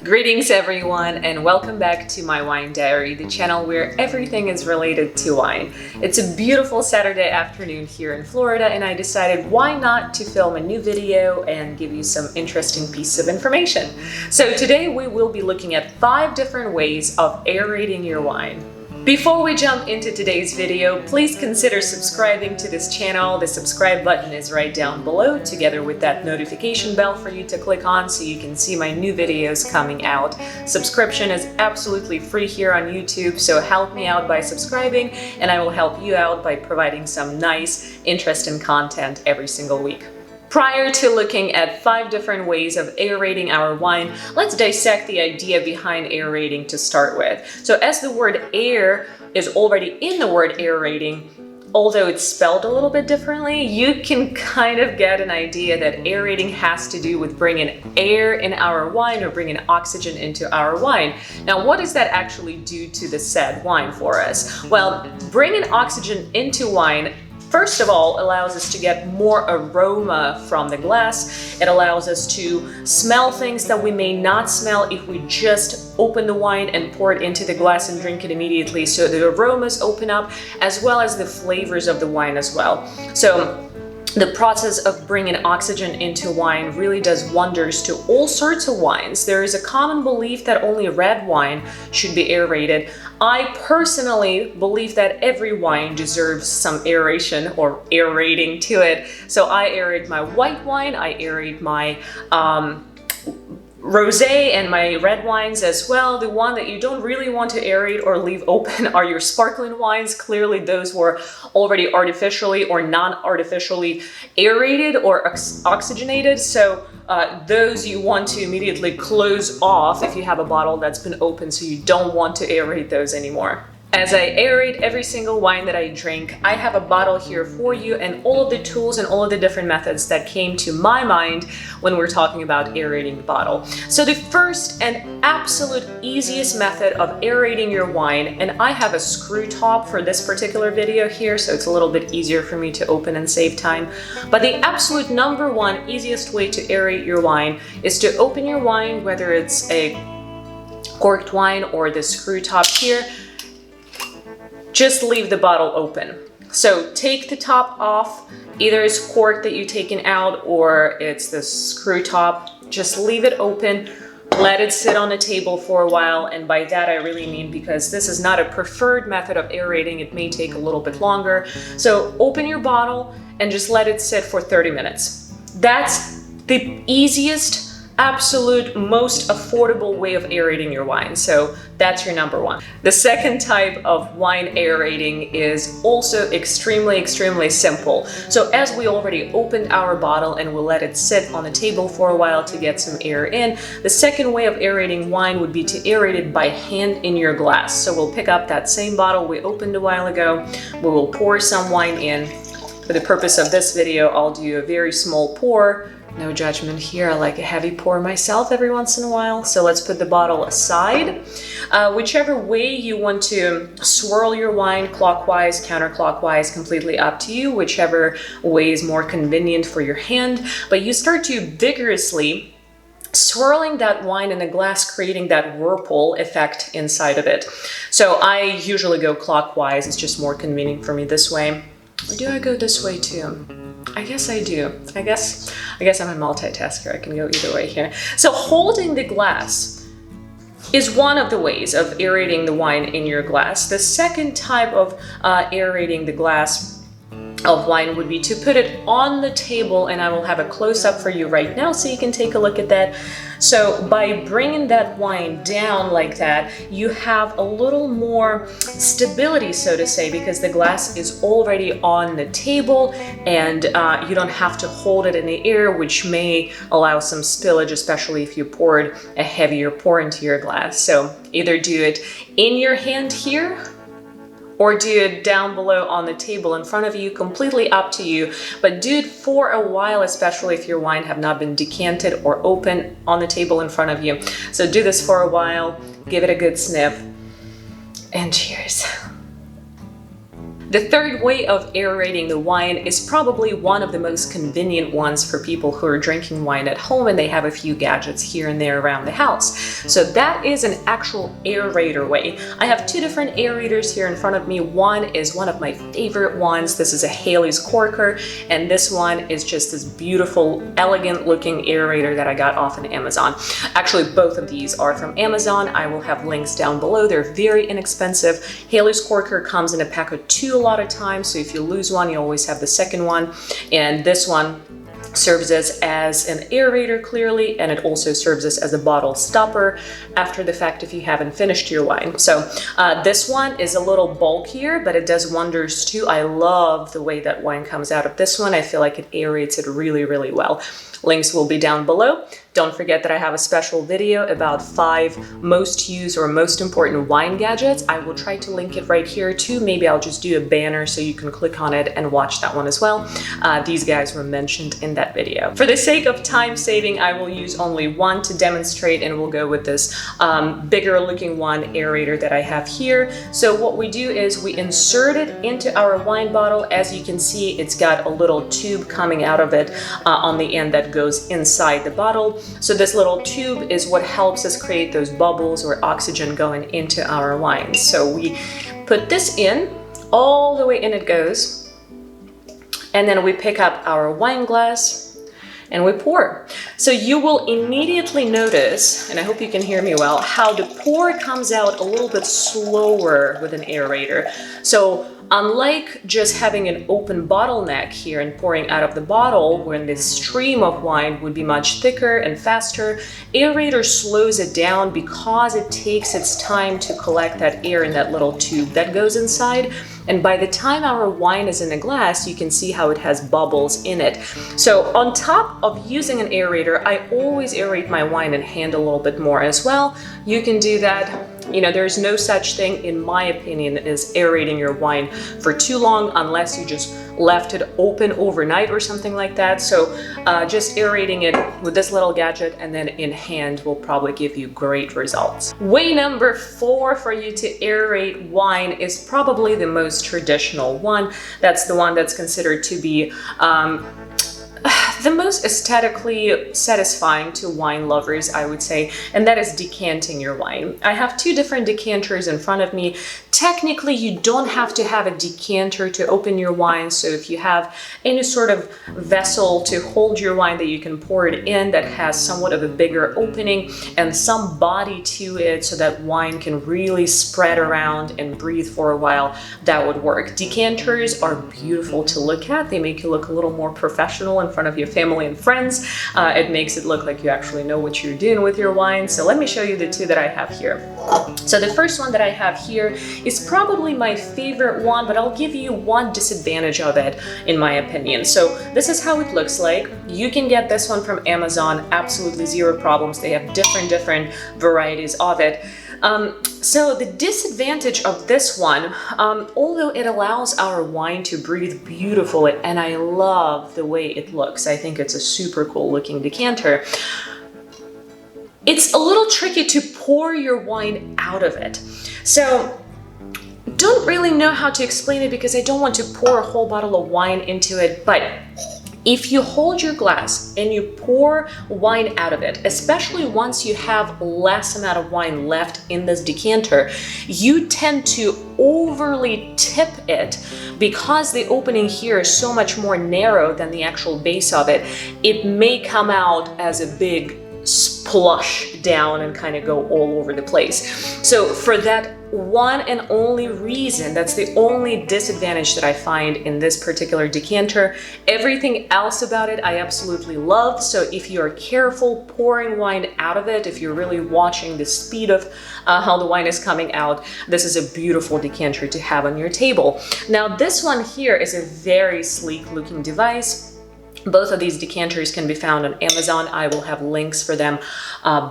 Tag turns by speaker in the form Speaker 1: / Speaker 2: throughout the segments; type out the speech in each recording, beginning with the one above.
Speaker 1: Greetings everyone, and welcome back to my wine diary, the channel where everything is related to wine. It's a beautiful Saturday afternoon here in Florida, and I decided why not to film a new video and give you some interesting pieces of information. So today we will be looking at 5 different ways of aerating your wine. Before we jump into today's video, please consider subscribing to this channel. The subscribe button is right down below, together with that notification bell for you to click on so you can see my new videos coming out. Subscription is absolutely free here on YouTube, so help me out by subscribing, and I will help you out by providing some nice, interesting content every single week. Prior to looking at 5 different ways of aerating our wine, let's dissect the idea behind aerating to start with. So as the word air is already in the word aerating, although it's spelled a little bit differently, you can kind of get an idea that aerating has to do with bringing air in our wine or bringing oxygen into our wine. Now, what does that actually do to the said wine for us? Well, bringing oxygen into wine first of all allows us to get more aroma from the glass. It allows us to smell things that we may not smell if we just open the wine and pour it into the glass and drink it immediately. So the aromas open up, as well as the flavors of the wine as well. So the process of bringing oxygen into wine really does wonders to all sorts of wines. There is a common belief that only red wine should be aerated. I personally believe that every wine deserves some aeration or aerating to it. So I aerate my white wine, I aerate my rosé and my red wines as well. The one that you don't really want to aerate or leave open are your sparkling wines. Clearly those were already artificially or non-artificially aerated or oxygenated. So those you want to immediately close off if you have a bottle that's been open, so you don't want to aerate those anymore. As I aerate every single wine that I drink, I have a bottle here for you and all of the tools and all of the different methods that came to my mind when we're talking about aerating the bottle. So the first and absolute easiest method of aerating your wine, and I have a screw top for this particular video here, so it's a little bit easier for me to open and save time. But the absolute number one easiest way to aerate your wine is to open your wine, whether it's a corked wine or the screw top here. Just leave the bottle open. So take the top off, either it's cork that you've taken out or it's the screw top. Just leave it open, let it sit on the table for a while, and by that I really mean because this is not a preferred method of aerating, it may take a little bit longer. So open your bottle and just let it sit for 30 minutes. That's the easiest, absolute, most affordable way of aerating your wine. So that's your number one. The second type of wine aerating is also extremely simple. So as we already opened our bottle and we'll let it sit on the table for a while to get some air in, the second way of aerating wine would be to aerate it by hand in your glass. So we'll pick up that same bottle we opened a while ago, we will pour some wine in. For the purpose of this video, I'll do a very small pour. No judgment here, I like a heavy pour myself every once in a while. So let's put the bottle aside. Whichever way you want to swirl your wine, clockwise, counterclockwise, completely up to you, whichever way is more convenient for your hand. But you start to vigorously swirling that wine in a glass, creating that whirlpool effect inside of it. So I usually go clockwise, it's just more convenient for me this way. Or do I go this way too? I guess I do. I guess I'm a multitasker. I can go either way here. So holding the glass is one of the ways of aerating the wine in your glass. The second type of aerating the glass of wine would be to put it on the table, and I will have a close-up for you right now so you can take a look at that. So by bringing that wine down like that, you have a little more stability, so to say, because the glass is already on the table and you don't have to hold it in the air, which may allow some spillage, especially if you poured a heavier pour into your glass. So either do it in your hand here or do it down below on the table in front of you, completely up to you, but do it for a while, especially if your wine have not been decanted or open on the table in front of you. So do this for a while, give it a good sniff, and cheers. The third way of aerating the wine is probably one of the most convenient ones for people who are drinking wine at home and they have a few gadgets here and there around the house. So that is an actual aerator way. I have two different aerators here in front of me. One is one of my favorite ones. This is a Haley's corker, and this one is just this beautiful, elegant looking aerator that I got off on Amazon. Actually, both of these are from Amazon. I will have links down below. They're very inexpensive. Haley's corker comes in a pack of two a lot of times, so if you lose one, you always have the second one. And this one serves as an aerator clearly, and it also serves as a bottle stopper after the fact if you haven't finished your wine. So this one is a little bulkier, but it does wonders too. I love the way that wine comes out of this one. I feel like it aerates it really, really well. Links will be down below. Don't forget that I have a special video about 5 most used or most important wine gadgets. I will try to link it right here too. Maybe I'll just do a banner so you can click on it and watch that one as well. These guys were mentioned in that video. For the sake of time saving, I will use only one to demonstrate, and we'll go with this bigger looking one aerator that I have here. So what we do is we insert it into our wine bottle. As you can see, it's got a little tube coming out of it on the end that goes inside the bottle. So this little tube is what helps us create those bubbles or oxygen going into our wines. So we put this in, all the way in it goes, and then we pick up our wine glass and we pour. So you will immediately notice, and I hope you can hear me well, how the pour comes out a little bit slower with an aerator. So unlike just having an open bottleneck here and pouring out of the bottle when the stream of wine would be much thicker and faster, aerator slows it down because it takes its time to collect that air in that little tube that goes inside. And by the time our wine is in a glass, you can see how it has bubbles in it. So on top of using an aerator, I always aerate my wine in hand a little bit more as well. You can do that. You know, there's no such thing, in my opinion, as aerating your wine for too long unless you just left it open overnight or something like that. So just aerating it with this little gadget and then in hand will probably give you great results. Way number 4 for you to aerate wine is probably the most traditional one. That's the one that's considered to be the most aesthetically satisfying to wine lovers, I would say, and that is decanting your wine. I have 2 different decanters in front of me. Technically, you don't have to have a decanter to open your wine, so if you have any sort of vessel to hold your wine that you can pour it in that has somewhat of a bigger opening and some body to it so that wine can really spread around and breathe for a while, that would work. Decanters are beautiful to look at. They make you look a little more professional in front of your family and friends. It makes it look like you actually know what you're doing with your wine. So let me show you the 2 that I have here. So the first one that I have here is probably my favorite one, but I'll give you one disadvantage of it, in my opinion. So this is how it looks like. You can get this one from Amazon, absolutely zero problems. They have different varieties of it. So the disadvantage of this one, although it allows our wine to breathe beautifully, and I love the way it looks, I think it's a super cool looking decanter, it's a little tricky to pour your wine out of it. So don't really know how to explain it because I don't want to pour a whole bottle of wine into it, but if you hold your glass and you pour wine out of it, especially once you have less amount of wine left in this decanter, you tend to overly tip it because the opening here is so much more narrow than the actual base of it. It may come out as a big splush down and kind of go all over the place. So for that one and only reason, that's the only disadvantage that I find in this particular decanter. Everything else about it I absolutely love. So if you're careful pouring wine out of it, if you're really watching the speed of how the wine is coming out, this is a beautiful decanter to have on your table. Now this one here is a very sleek looking device. Both of these decanters can be found on Amazon. I will have links for them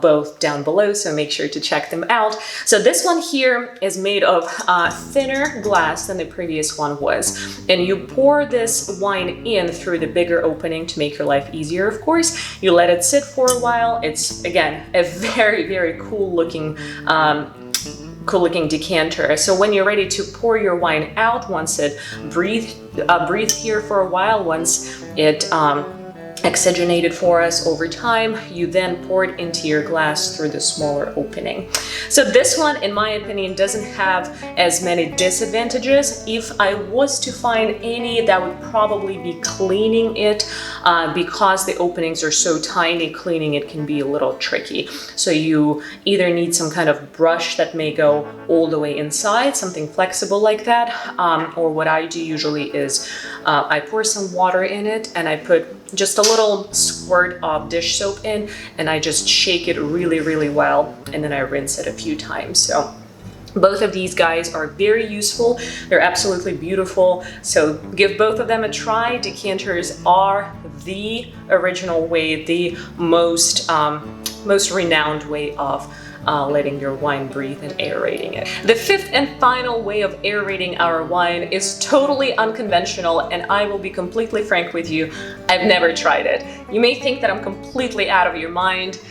Speaker 1: both down below, so make sure to check them out. So this one here is made of thinner glass than the previous one was. And you pour this wine in through the bigger opening to make your life easier, of course. You let it sit for a while. It's, again, a very, very cool looking looking decanter. So when you're ready to pour your wine out, once it breathed here for a while, once it oxygenated for us over time, you then pour it into your glass through the smaller opening. So this one, in my opinion, doesn't have as many disadvantages. If I was to find any, that would probably be cleaning it, because the openings are so tiny, cleaning it can be a little tricky. So you either need some kind of brush that may go all the way inside, something flexible like that, or what I do usually is I pour some water in it and I put just a little squirt of dish soap in, and I just shake it really, really well, and then I rinse it a few times. So both of these guys are very useful. They're absolutely beautiful. So give both of them a try. Decanters are the original way, the most renowned way of letting your wine breathe and aerating it. The fifth and final way of aerating our wine is totally unconventional, and I will be completely frank with you, I've never tried it. You may think that I'm completely out of your mind.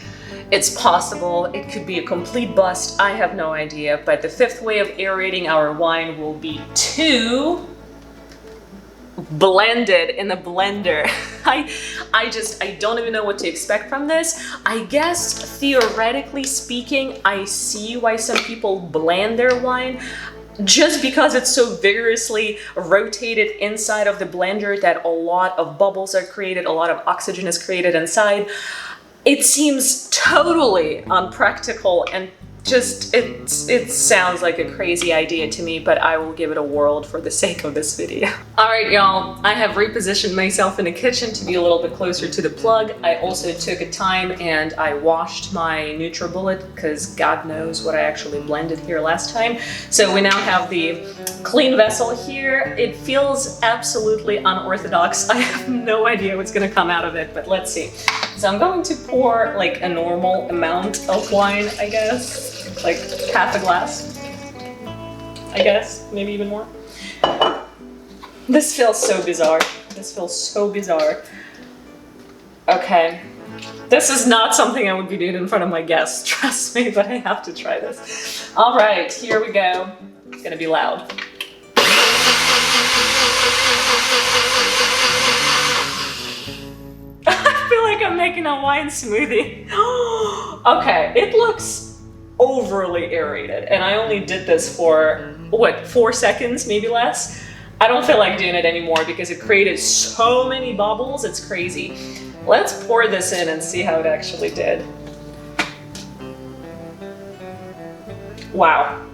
Speaker 1: It's possible, it could be a complete bust, I have no idea, but the fifth way of aerating our wine will be to blend it in a blender. I don't even know what to expect from this. I guess theoretically speaking, I see why some people blend their wine, just because it's so vigorously rotated inside of the blender that a lot of bubbles are created, a lot of oxygen is created inside. It seems totally unpractical and just, it sounds like a crazy idea to me, but I will give it a whirl for the sake of this video. All right, y'all, I have repositioned myself in the kitchen to be a little bit closer to the plug. I also took a time and I washed my NutriBullet, because God knows what I actually blended here last time. So we now have the clean vessel here. It feels absolutely unorthodox. I have no idea what's gonna come out of it, but let's see. So I'm going to pour like a normal amount of wine, I guess. Like half a glass, I guess, maybe even more. This feels so bizarre. This feels so bizarre. Okay. This is not something I would be doing in front of my guests, trust me, but I have to try this. All right, here we go. It's gonna be loud. I feel like I'm making a wine smoothie. Okay, it looks overly aerated, and I only did this for, what, 4 seconds, maybe less? I don't feel like doing it anymore because it created so many bubbles, it's crazy. Let's pour this in and see how it actually did. Wow.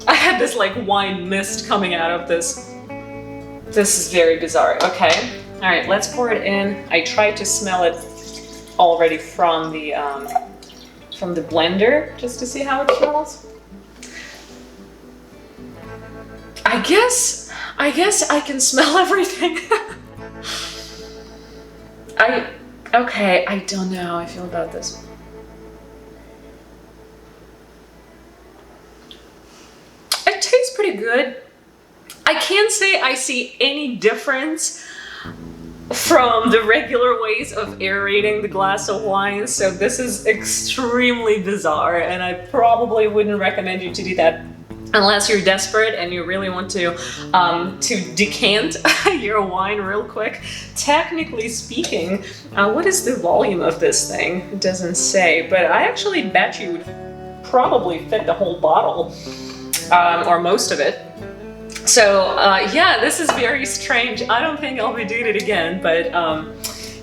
Speaker 1: I had this like wine mist coming out of this. This is very bizarre. Okay, all right, let's pour it in. I tried to smell it already from the blender just to see how it smells. I guess I can smell everything. Okay, I don't know how I feel about this. It tastes pretty good. I can't say I see any difference from the regular ways of aerating the glass of wine, so this is extremely bizarre, and I probably wouldn't recommend you to do that unless you're desperate and you really want to decant your wine real quick. Technically speaking, what is the volume of this thing? It doesn't say, but I actually bet you would probably fit the whole bottle, or most of it. So yeah, this is very strange. I don't think I'll be doing it again, but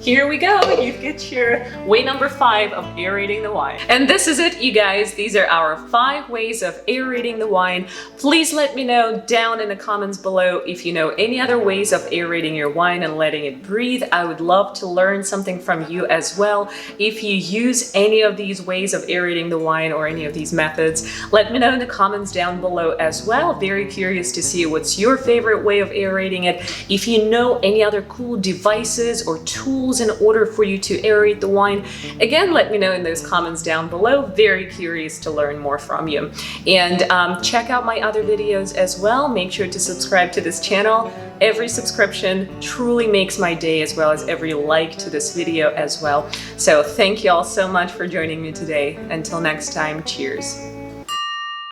Speaker 1: here we go. You get your way number 5 of aerating the wine. And this is it, you guys. These are our 5 ways of aerating the wine. Please let me know down in the comments below if you know any other ways of aerating your wine and letting it breathe. I would love to learn something from you as well. If you use any of these ways of aerating the wine or any of these methods, let me know in the comments down below as well. Very curious to see what's your favorite way of aerating it. If you know any other cool devices or tools in order for you to aerate the wine, again, let me know in those comments down below. Very curious to learn more from you. And check out my other videos as well. Make sure to subscribe to this channel. Every subscription truly makes my day, as well as every like to this video as well. So thank you all so much for joining me today. Until next time, cheers.